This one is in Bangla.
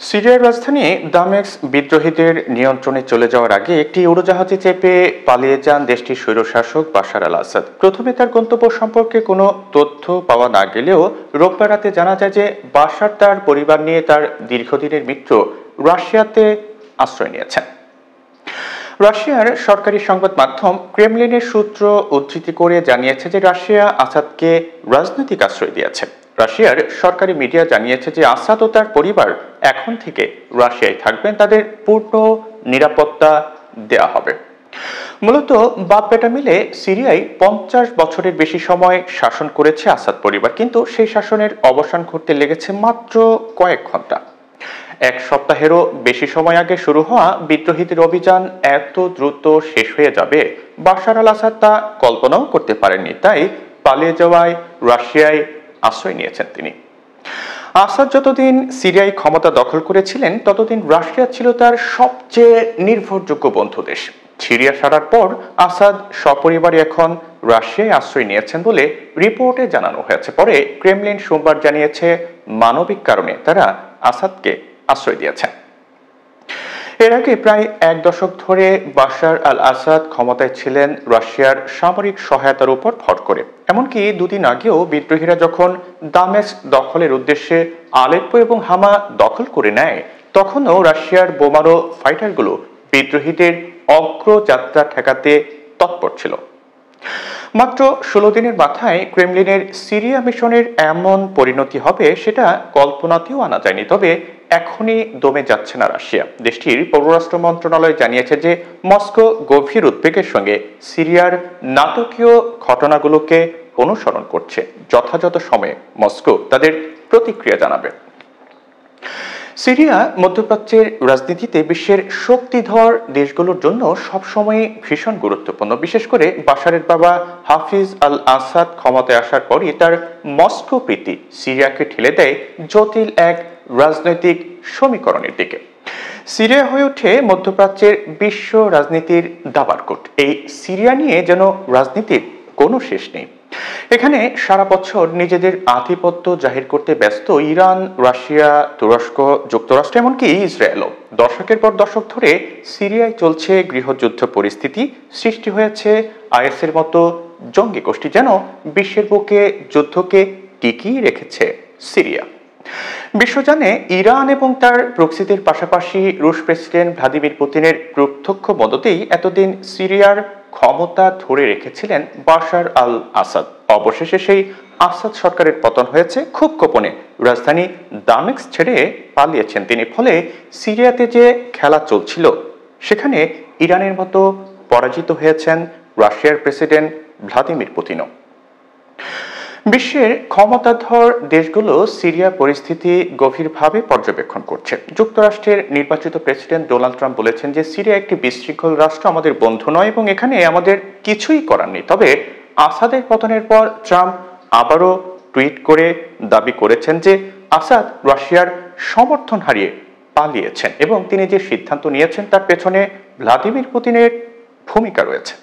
সিরিয়ার রাজধানী দামেস্ক বিদ্রোহীদের নিয়ন্ত্রণে চলে যাওয়ার আগে একটি উড়োজাহাজে চেপে পালিয়ে যান দেশটির স্বৈরশাসক বাশার আল আসাদ। প্রথমে তার গন্তব্য সম্পর্কে কোনো তথ্য পাওয়া না গেলেও রোববার রাতে জানা যায় যে বাশার তার পরিবার নিয়ে তার দীর্ঘদিনের মিত্র রাশিয়াতে আশ্রয় নিয়েছেন। রাশিয়ার সরকারি সংবাদ মাধ্যম ক্রেমলিনের সূত্র উদ্ধৃতি করে জানিয়েছে যে রাশিয়া আসাদকে রাজনৈতিক আশ্রয় দিয়েছে। রাশিয়ার সরকারি মিডিয়া জানিয়েছে যে আসাদ ও তার পরিবার এখন থেকে রাশিয়ায় থাকবেন, তাদের পূর্ণ নিরাপত্তা দেয়া হবে। মূলত বাপ বেটা মিলে সিরিয়ায় 50 বছরের বেশি সময় শাসন করেছে আসাদ পরিবার, কিন্তু সেই শাসনের অবসান ঘটতে লেগেছে মাত্র কয়েক ঘন্টা। এক সপ্তাহেরও বেশি সময় আগে শুরু হওয়া বিদ্রোহীদের অভিযান এত দ্রুত শেষ হয়ে যাবে বাশার আল আসাদ তা কল্পনাও করতে পারেননি। তাই পালিয়ে যাওয়ায় রাশিয়ায় আশ্রয় নিয়েছেন তিনি। আসাদ যতদিন সিরিয়ায় ক্ষমতা দখল করেছিলেন ততদিন রাশিয়া ছিল তার সবচেয়ে নির্ভরযোগ্য বন্ধু দেশ। সিরিয়া ছাড়ার পর আসাদ সপরিবারে এখন রাশিয়ায় আশ্রয় নিয়েছেন বলে রিপোর্টে জানানো হয়েছে। পরে ক্রেমলিন সোমবার জানিয়েছে মানবিক কারণে তারা আসাদকে আশ্রয় দিয়েছেন। এর আগে প্রায় এক দশক ধরে বাশার আল আসাদ ক্ষমতায় ছিলেন রাশিয়ার সামরিক সহায়তার উপর ভর করে। এমনকি দুদিন আগেও বিদ্রোহীরা যখন দামেস্ক দখলের উদ্দেশ্যে আলেপ্পো এবং হামা দখল করে নেয়, তখনও রাশিয়ার বোমারো ফাইটারগুলো বিদ্রোহীদের অগ্রযাত্রা ঠেকাতে তৎপর ছিল। মাত্র 16 দিনের মাথায় ক্রেমলিনের সিরিয়া মিশনের এমন পরিণতি হবে সেটা কল্পনাতেও আনা যায়নি। তবে এখনই দমে যাচ্ছে না রাশিয়া। দেশটির পররাষ্ট্র মন্ত্রণালয় জানিয়েছে যে মস্কো গভীর উদ্বেগের সঙ্গে সিরিয়ার নাটকীয় ঘটনাগুলোকে অনুসরণ করছে। যথাযথ সময়ে মস্কো তাদের প্রতিক্রিয়া জানাবে। সিরিয়া মধ্যপ্রাচ্যের রাজনীতিতে বিশ্বের শক্তিধর দেশগুলোর জন্য সবসময় ভীষণ গুরুত্বপূর্ণ। বিশেষ করে বাশারের বাবা হাফিজ আল আসাদ ক্ষমতায় আসার পরই তার মস্কো প্রীতি সিরিয়াকে ঠেলে দেয় জটিল এক রাজনৈতিক সমীকরণের দিকে। সিরিয়া হয়ে ওঠে মধ্যপ্রাচ্যের বিশ্ব রাজনীতির দাবারকোট। এই সিরিয়া নিয়ে যেন রাজনীতির কোনো শেষ নেই। এখানে সারা বছর নিজেদের আধিপত্য জাহির করতে ব্যস্ত ইরান, রাশিয়া, তুরস্ক, যুক্তরাষ্ট্র, এমনকি ইসরায়েলও। দশকের পর দশক ধরে সিরিয়ায় চলছে গৃহযুদ্ধ পরিস্থিতি। সৃষ্টি হয়েছে আইএসের মতো জঙ্গি গোষ্ঠী, যেন বিশ্বের বুকে যুদ্ধকে টিকিয়ে রেখেছে সিরিয়া। বিশ্ব জানে ইরান এবং তার প্রক্সিদের পাশাপাশি রুশ প্রেসিডেন্ট ভ্লাদিমির পুতিনের প্রত্যক্ষ মদতেই এতদিন সিরিয়ার ক্ষমতা ধরে রেখেছিলেন বাশার আল আসাদ। অবশেষে সেই আসাদ সরকারের পতন হয়েছে খুব গোপনে। রাজধানী দামেস্ক ছেড়ে পালিয়েছেন তিনি। ফলে সিরিয়াতে যে খেলা চলছিল সেখানে ইরানের মতো পরাজিত হয়েছেন রাশিয়ার প্রেসিডেন্ট ভ্লাদিমির পুতিনও। বিশ্বের ক্ষমতাধর দেশগুলো সিরিয়া পরিস্থিতি গভীরভাবে পর্যবেক্ষণ করছে। যুক্তরাষ্ট্রের নির্বাচিত প্রেসিডেন্ট ডোনাল্ড ট্রাম্প বলেছেন যে সিরিয়া একটি বিশৃঙ্খল রাষ্ট্র, আমাদের বন্ধু নয় এবং এখানে আমাদের কিছুই করার নেই। তবে আসাদের পতনের পর ট্রাম্প আবারও টুইট করে দাবি করেছেন যে আসাদ রাশিয়ার সমর্থন হারিয়ে পালিয়েছেন এবং তিনি যে সিদ্ধান্ত নিয়েছেন তার পেছনে ভ্লাদিমির পুতিনের ভূমিকা রয়েছে।